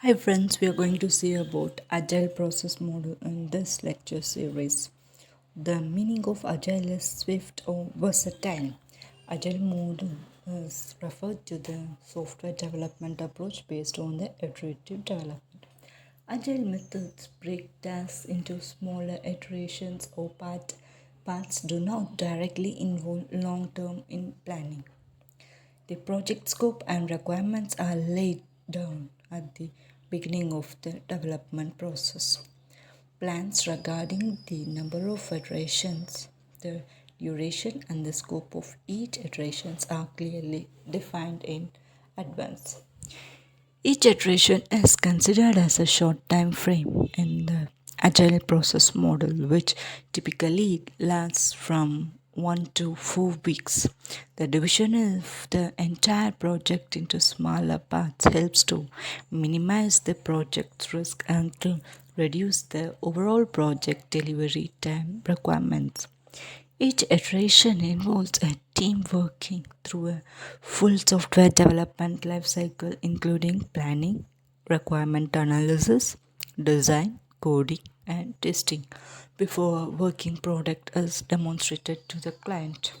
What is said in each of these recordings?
Hi friends, we are going to see about Agile process model in this lecture series. The meaning of Agile is swift or versatile. Agile model is referred to the software development approach based on the iterative development. Agile methods break tasks into smaller iterations or parts do not directly involve long-term in planning. The project scope and requirements are laid down at the beginning of the development process. Plans regarding the number of iterations, the duration, and the scope of each iterations are clearly defined in advance. Each iteration is considered as a short time frame in the agile process model, which typically lasts from 1 to 4 weeks. The division of the entire project into smaller parts helps to minimize the project's risk and to reduce the overall project delivery time requirements. Each iteration involves a team working through a full software development lifecycle, including planning, requirement analysis, design, coding, and testing before a working product is demonstrated to the client.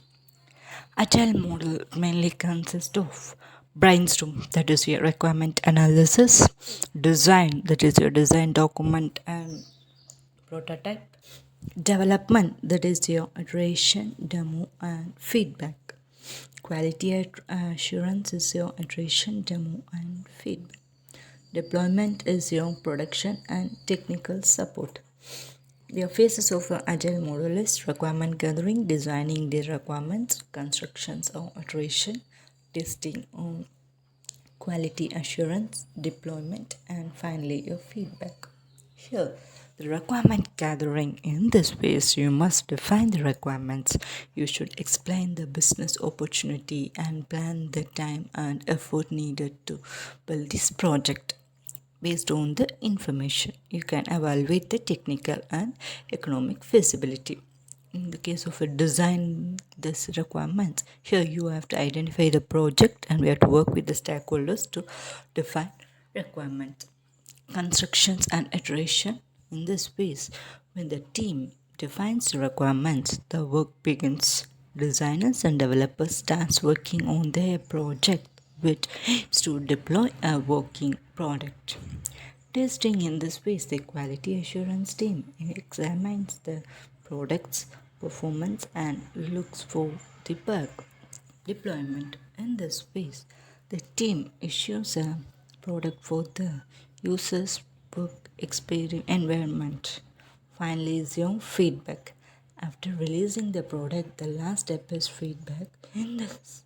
Agile model mainly consists of brainstorm, that is your requirement analysis, design, that is your design document and prototype, development, that is your iteration, demo, and feedback. Quality assurance is your iteration, demo, and feedback. Deployment is your production and technical support. The phases of an agile model is requirement gathering, designing the requirements, constructions or iteration, testing on quality assurance, deployment, and finally your feedback. Here, the requirement gathering in this phase, you must define the requirements. You should explain the business opportunity and plan the time and effort needed to build this project. Based on the information, you can evaluate the technical and economic feasibility. In the case of a design this requirements, here you have to identify the project and we have to work with the stakeholders to define requirements. Constructions and iteration. In this phase, when the team defines the requirements, the work begins. Designers and developers start working on their project, which aims to deploy a working product. Testing. In this phase, the quality assurance team examines the product's performance and looks for the bug. Deployment. In this phase, the team issues a product for the user's work experience environment. Finally, is your feedback. After releasing the product, the last step is feedback. In this,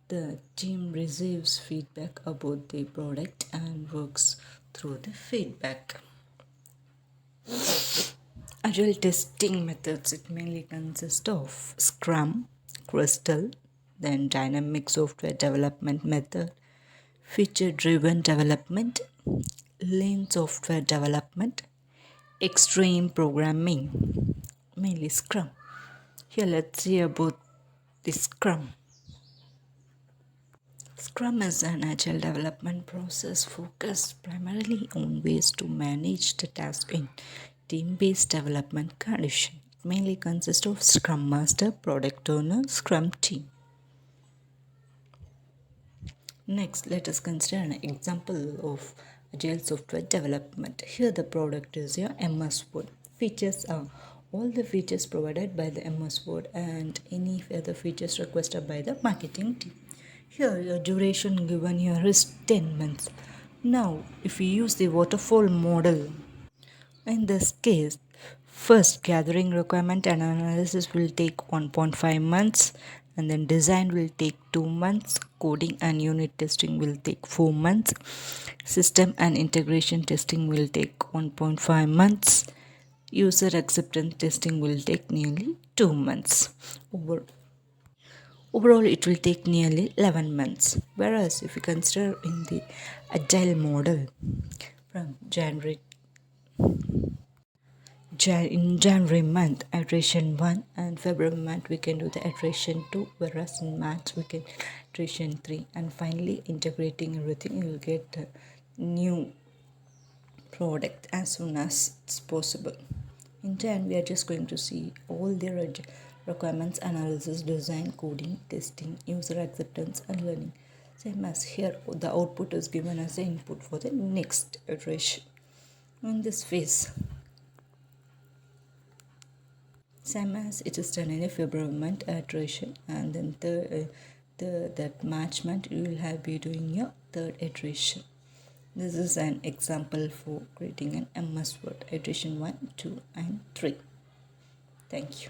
the team receives feedback about the product and works through the feedback. Agile testing methods, it mainly consists of Scrum, Crystal, then dynamic software development method, feature driven development, lean software development, extreme programming, mainly Scrum. Here let's see about the Scrum. Scrum is an agile development process focused primarily on ways to manage the task in team-based development condition. It mainly consists of Scrum Master, Product Owner, Scrum Team. Next, let us consider an example of agile software development. Here the product is your MS Word. Features are all the features provided by the MS Word and any other features requested by the marketing team. Here your duration given here is 10 months. Now if we use the waterfall model, in this case, first gathering requirement and analysis will take 1.5 months, and then design will take 2 months, coding and unit testing will take 4 months, system and integration testing will take 1.5 months, user acceptance testing will take nearly 2 months. Overall, it will take nearly 11 months. Whereas, if you consider in the agile model from in January month, iteration 1, and February month, we can do the iteration 2, whereas in March, we can iteration 3, and finally integrating everything, you will get the new product as soon as it's possible. In 10, we are just going to see all the requirements analysis, design, coding, testing, user acceptance, and learning. Same as here, the output is given as the input for the next iteration. In this phase, same as it is done in a February iteration, and then that matchment you will have be doing your third iteration. This is an example for creating an MS Word iteration 1, 2, and 3. Thank you.